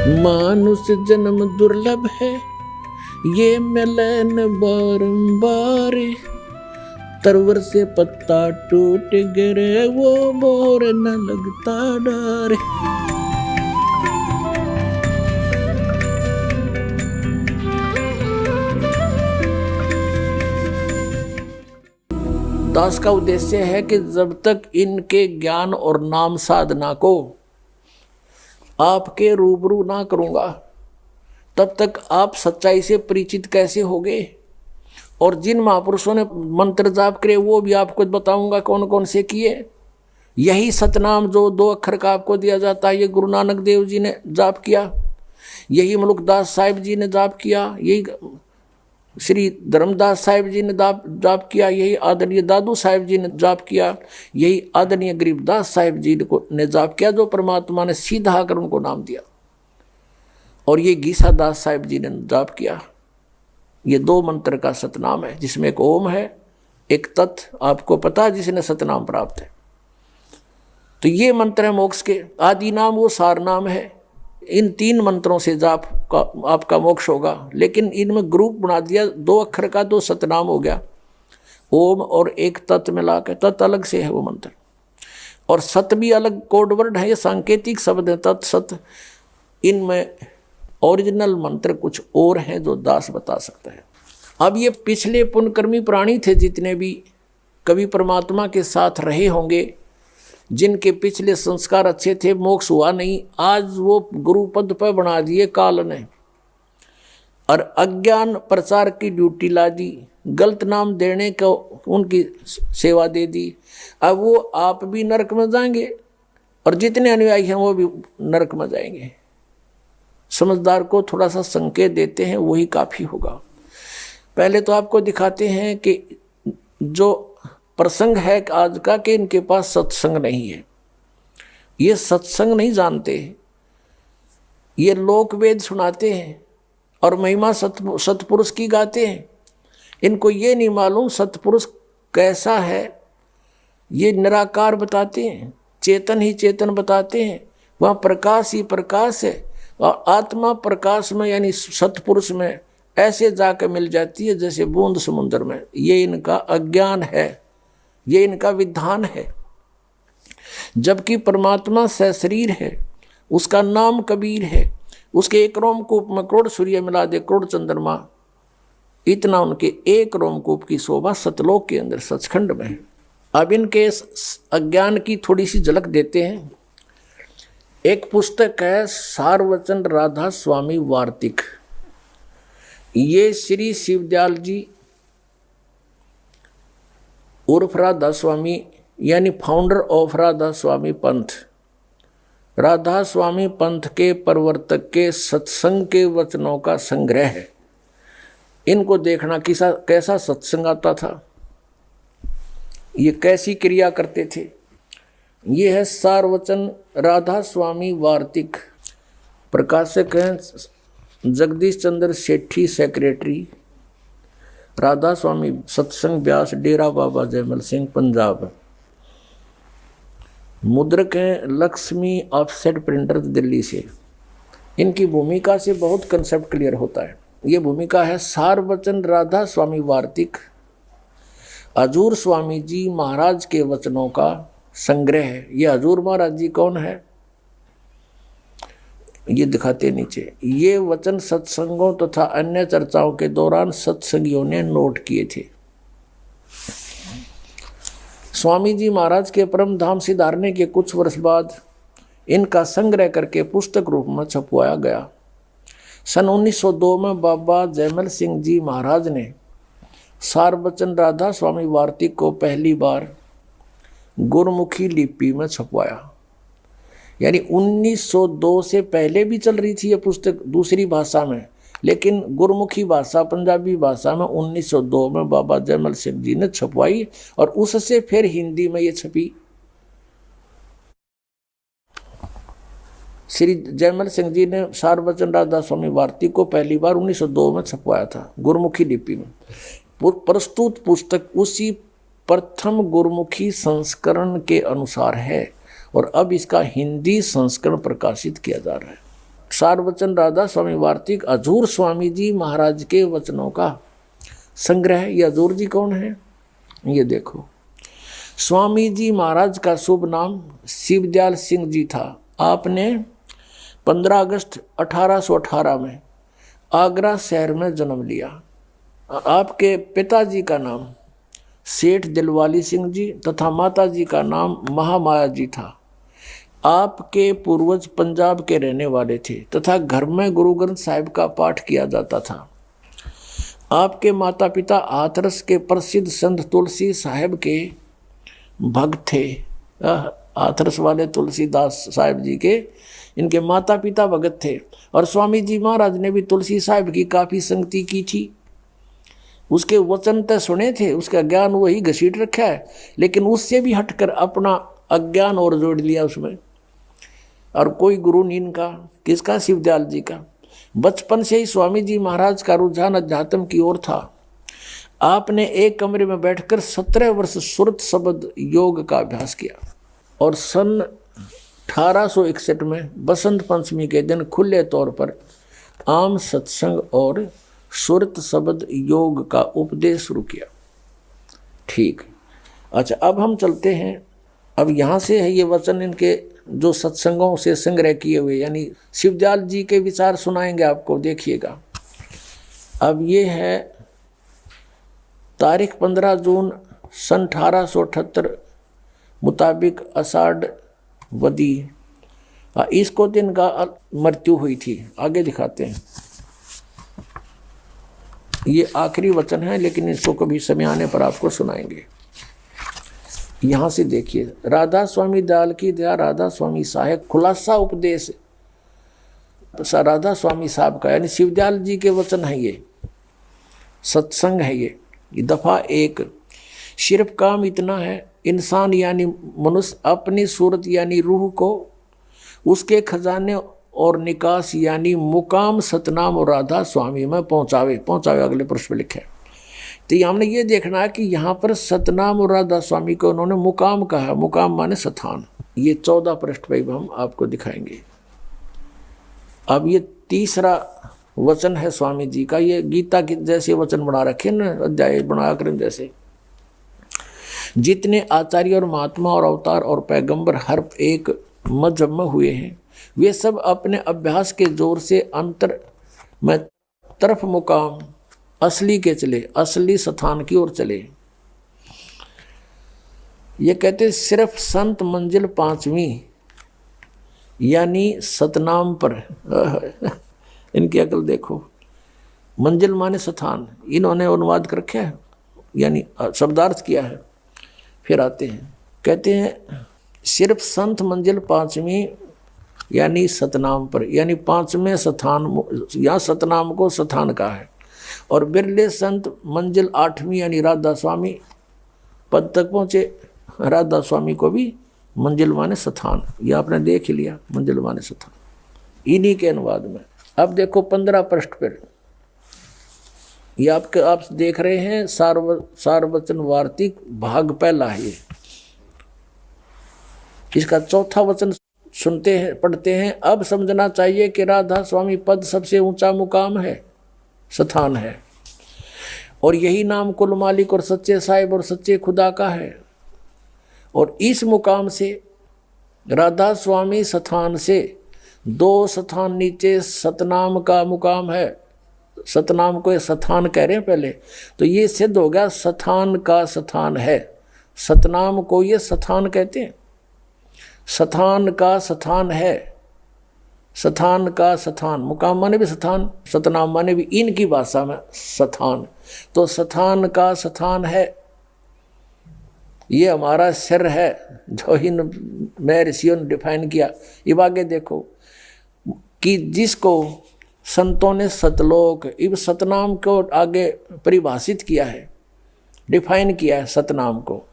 मानुष जन्म दुर्लभ है, ये मिलन बारंबार। तरवर से पत्ता टूट गिरे, वो मोर न लगता डारे। दास का उद्देश्य है कि जब तक इनके ज्ञान और नाम साधना को आपके रूबरू ना करूंगा, तब तक आप सच्चाई से परिचित कैसे होगे। और जिन महापुरुषों ने मंत्र जाप करे वो भी आपको बताऊंगा कौन कौन से किए। यही सतनाम जो 2 अक्षर का आपको दिया जाता है, ये गुरु नानक देव जी ने जाप किया, यही मलुकदास साहिब जी ने जाप किया, यही श्री धर्मदास साहिब जी ने जाप किया, यही आदरणीय दादू साहिब जी ने जाप किया, यही आदरणीय गरीबदास साहिब जी ने जाप किया, जो परमात्मा ने सीधा आकर उनको नाम दिया। और ये गीसा दास साहिब जी ने जाप किया। ये 2 मंत्र का सतनाम है, जिसमें एक ओम है, एक तत्। आपको पता जिसने सतनाम प्राप्त है। तो ये मंत्र है मोक्ष के। आदि नाम वो सार नाम है। इन 3 मंत्रों से जाप का आपका मोक्ष होगा। लेकिन इनमें ग्रुप बना दिया, 2 अक्षर का 2 सतनाम हो गया, ओम और एक तत् मिला के। तत् अलग से है वो मंत्र, और सत भी अलग कोड वर्ड है, ये सांकेतिक शब्द है तत् सत। इनमें ओरिजिनल मंत्र कुछ और हैं जो दास बता सकता है। अब ये पिछले पुण्यकर्मी प्राणी थे, जितने भी कभी परमात्मा के साथ रहे होंगे, जिनके पिछले संस्कार अच्छे थे, मोक्ष हुआ नहीं, आज वो गुरु पद पर बना दिए काल ने, और अज्ञान प्रचार की ड्यूटी ला दी, गलत नाम देने को उनकी सेवा दे दी। अब वो आप भी नरक में जाएंगे और जितने अनुयायी हैं वो भी नरक में जाएंगे। समझदार को थोड़ा सा संकेत देते हैं, वही काफ़ी होगा। पहले तो आपको दिखाते हैं कि जो प्रसंग है आज का, कि इनके पास सत्संग नहीं है, ये सत्संग नहीं जानते, ये लोक वेद सुनाते हैं और महिमा सतपुरुष की गाते हैं। इनको ये नहीं मालूम सतपुरुष कैसा है। ये निराकार बताते हैं, चेतन ही चेतन बताते हैं, वहाँ प्रकाश ही प्रकाश है, और आत्मा प्रकाश में यानी सतपुरुष में ऐसे जाकर मिल जाती है जैसे बूंद समुद्र में। ये इनका अज्ञान है, ये इनका विधान है। जबकि परमात्मा सशरीर है, उसका नाम कबीर है, उसके एक रोमकूप में करोड़ सूर्य मिला दे करोड़ चंद्रमा, इतना उनके एक रोमकूप की शोभा सतलोक के अंदर सचखंड में है। अब इनके अज्ञान की थोड़ी सी झलक देते हैं। एक पुस्तक है सारवचन राधा स्वामी वार्तिक। ये श्री शिवदयाल जी उर्फ राधा स्वामी यानी फाउंडर ऑफ राधा स्वामी पंथ, राधा स्वामी पंथ के प्रवर्तक के सत्संग के वचनों का संग्रह है। इनको देखना कैसा सत्संग आता था, ये कैसी क्रिया करते थे। ये है सारवचन राधा स्वामी वार्तिक। प्रकाशक हैं जगदीश चंद्र सेठी, सेक्रेटरी, राधा स्वामी सत्संग व्यास, डेरा बाबा जयमल सिंह, पंजाब। मुद्रक हैं लक्ष्मी ऑफसेट प्रिंटर, दिल्ली से। इनकी भूमिका से बहुत कंसेप्ट क्लियर होता है। ये भूमिका है सारवचन राधा स्वामी वार्तिक, हजूर स्वामी जी महाराज के वचनों का संग्रह है। ये हजूर महाराज जी कौन है, ये दिखाते नीचे। ये वचन सत्संगों तथा अन्य चर्चाओं के दौरान सत्संगियों ने नोट किए थे। स्वामी जी महाराज के परम धाम सिधारने के कुछ वर्ष बाद इनका संग्रह करके पुस्तक रूप में छपवाया गया। सन 1902 में बाबा जयमल सिंह जी महाराज ने सारवचन राधा स्वामी वार्तिक को पहली बार गुरमुखी लिपि में छपवाया। यानी 1902 से पहले भी चल रही थी ये पुस्तक दूसरी भाषा में, लेकिन गुरमुखी भाषा पंजाबी भाषा में 1902 में बाबा जयमल सिंह जी ने छपवाई, और उससे फिर हिंदी में ये छपी। श्री जयमल सिंह जी ने सारवचन राधा स्वामी वार्तिक को पहली बार 1902 में छपवाया था गुरमुखी लिपि में। प्रस्तुत पुस्तक उसी प्रथम गुरमुखी संस्करण के अनुसार है, और अब इसका हिंदी संस्करण प्रकाशित किया जा रहा है। सार वचन राधा स्वामी वार्तिक हजूर स्वामी जी महाराज के वचनों का संग्रह। ये हजूर जी कौन है? ये देखो, स्वामी जी महाराज का शुभ नाम शिवदयाल सिंह जी था। आपने 15 अगस्त 1818 में आगरा शहर में जन्म लिया। आपके पिताजी का नाम सेठ दिलवाली सिंह जी तथा माताजी का नाम महामाया जी था। आपके पूर्वज पंजाब के रहने वाले थे तथा घर में गुरु ग्रंथ साहिब का पाठ किया जाता था। आपके माता पिता हाथरस के प्रसिद्ध संत तुलसी साहिब के भक्त थे। हाथरस वाले तुलसीदास साहिब जी के इनके माता पिता भगत थे और स्वामी जी महाराज ने भी तुलसी साहिब की काफ़ी संगति की थी। उसके वचन तो सुने थे, उसका ज्ञान वही घसीट रखा है, लेकिन उससे भी हटकर अपना अज्ञान और जोड़ लिया उसमें। और कोई गुरु नहीं इनका, किसका? शिवदयाल जी का। बचपन से ही स्वामी जी महाराज का रुझान अध्यात्म की ओर था। आपने एक कमरे में बैठकर 17 वर्ष सुरत शब्द योग का अभ्यास किया और सन 1861 में बसंत पंचमी के दिन खुले तौर पर आम सत्संग और सुरत शब्द योग का उपदेश शुरू किया। ठीक, अच्छा, अब हम चलते हैं। अब यहाँ से है ये वचन इनके जो सत्संगों से संग्रह किए हुए, यानी शिवदयाल जी के विचार सुनाएंगे आपको, देखिएगा। अब ये है तारीख 15 जून सन 1878 मुताबिक आषाढ़ वदी, इसको दिन का मृत्यु हुई थी। आगे दिखाते हैं, ये आखिरी वचन है लेकिन इसको कभी समय आने पर आपको सुनाएंगे। यहाँ से देखिए, राधा स्वामी दयाल की दया, राधा स्वामी साहेब, खुलासा उपदेश राधा स्वामी साहब का, यानी शिवदयाल जी के वचन है ये, सत्संग है ये। दफा 1, सिर्फ काम इतना है, इंसान यानी मनुष्य अपनी सूरत यानी रूह को उसके खजाने और निकास यानी मुकाम सतनाम और राधा स्वामी में पहुँचावे। अगले पृष्ठ में लिखा है। तो हमने ये देखना है कि यहाँ पर सतनाम और राधा स्वामी को उन्होंने मुकाम कहा। मुकाम माने स्थान। ये 14 पृष्ठ पर हम आपको दिखाएंगे। अब ये तीसरा वचन है स्वामी जी का। ये गीता के जैसे वचन बना रखे न, अध्याय बना कर जैसे। जितने आचार्य और महात्मा और अवतार और पैगंबर हर एक मजहब में हुए हैं, वे सब अपने अभ्यास के जोर से अंतर में तरफ मुकाम असली के चले, असली स्थान की ओर चले। ये कहते सिर्फ संत मंजिल 5वीं यानी सतनाम पर इनकी अकल देखो। मंजिल माने स्थान, इन्होंने अनुवाद कर रखा है, यानी शब्दार्थ किया है। फिर आते हैं, कहते हैं सिर्फ संत मंजिल 5वीं यानी सतनाम पर, यानी 5वें स्थान, यहाँ सतनाम को स्थान कहा है। और बिरले संत मंजिल 8वीं यानी राधा स्वामी पद तक पहुँचे। राधा स्वामी को भी मंजिल माने स्थान, यह आपने देख ही लिया, मंजिल माने स्थान, इन्हीं के अनुवाद में। अब देखो 15 पृष्ठ पर, ये आप देख रहे हैं सारवचन वार्तिक भाग पहला है। इसका चौथा वचन सुनते हैं, पढ़ते हैं। अब समझना चाहिए कि राधा स्वामी पद सबसे ऊंचा मुकाम है, स्थान है, और यही नाम कुल मालिक और सच्चे साहिब और सच्चे खुदा का है। और इस मुकाम से राधा स्वामी स्थान से 2 स्थान नीचे सतनाम का मुकाम है। सतनाम को स्थान कह रहे हैं पहले, तो ये सिद्ध हो गया स्थान का स्थान है। सतनाम को ये स्थान कहते हैं, स्थान का स्थान है, स्थान का स्थान। मुकाम माने भी स्थान, सतनाम माने भी इनकी भाषा में स्थान। तो स्थान का स्थान है, ये हमारा सिर है जो इन महर्षियों ने डिफाइन किया। ये आगे देखो कि जिसको संतों ने सतलोक, इब सतनाम को आगे परिभाषित किया है, डिफाइन किया है सतनाम को।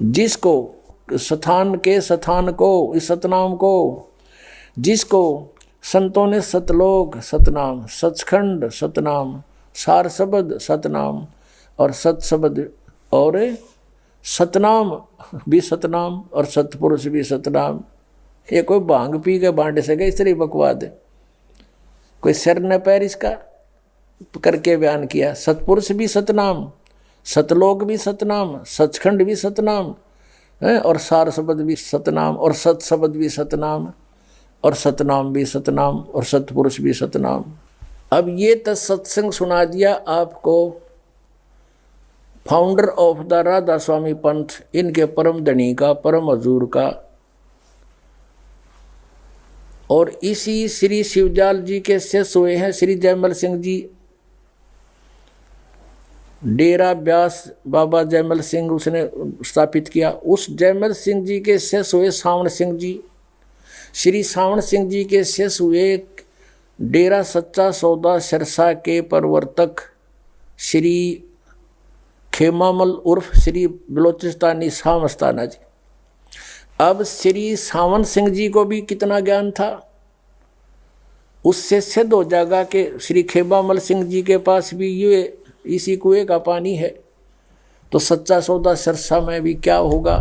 जिसको स्थान के स्थान को, इस सतनाम को, जिसको संतों ने सतलोक सतनाम, सचखंड सतनाम, सार शब्द सतनाम और सतशब्द और सतनाम भी सतनाम और सतपुरुष भी सतनाम, ये कोई भांग पी के बांट सके इस तरह बकवाद है। कोई सिर न पैर इसका करके बयान किया। सतपुरुष भी सतनाम, सतलोक भी सतनाम, सचखंड भी सतनाम है, और सार शब्द भी सतनाम, और सत शब्द भी सतनाम, और सतनाम भी सतनाम, और सतपुरुष भी सतनाम। अब ये तो सत्संग सुना दिया आपको फाउंडर ऑफ द राधा स्वामी पंथ, इनके परम धनी का, परम हजूर का। और इसी श्री शिवजाल जी के शिष्य हुए हैं श्री जयमल सिंह जी। डेरा व्यास बाबा जयमल सिंह उसने स्थापित किया। उस जयमल सिंह जी के शिष्य हुए सावण सिंह जी। श्री सावण सिंह जी के शिष्य हुए डेरा सच्चा सौदा सिरसा के प्रवर्तक श्री खेमामल उर्फ श्री बलोचिस्तानी शाह मस्ताना जी। अब श्री सावन सिंह जी को भी कितना ज्ञान था, उससे सिद्ध हो जाएगा कि श्री खेमामल सिंह जी के पास भी ये इसी कुएं का पानी है, तो सच्चा सौदा सिरसा में भी क्या होगा।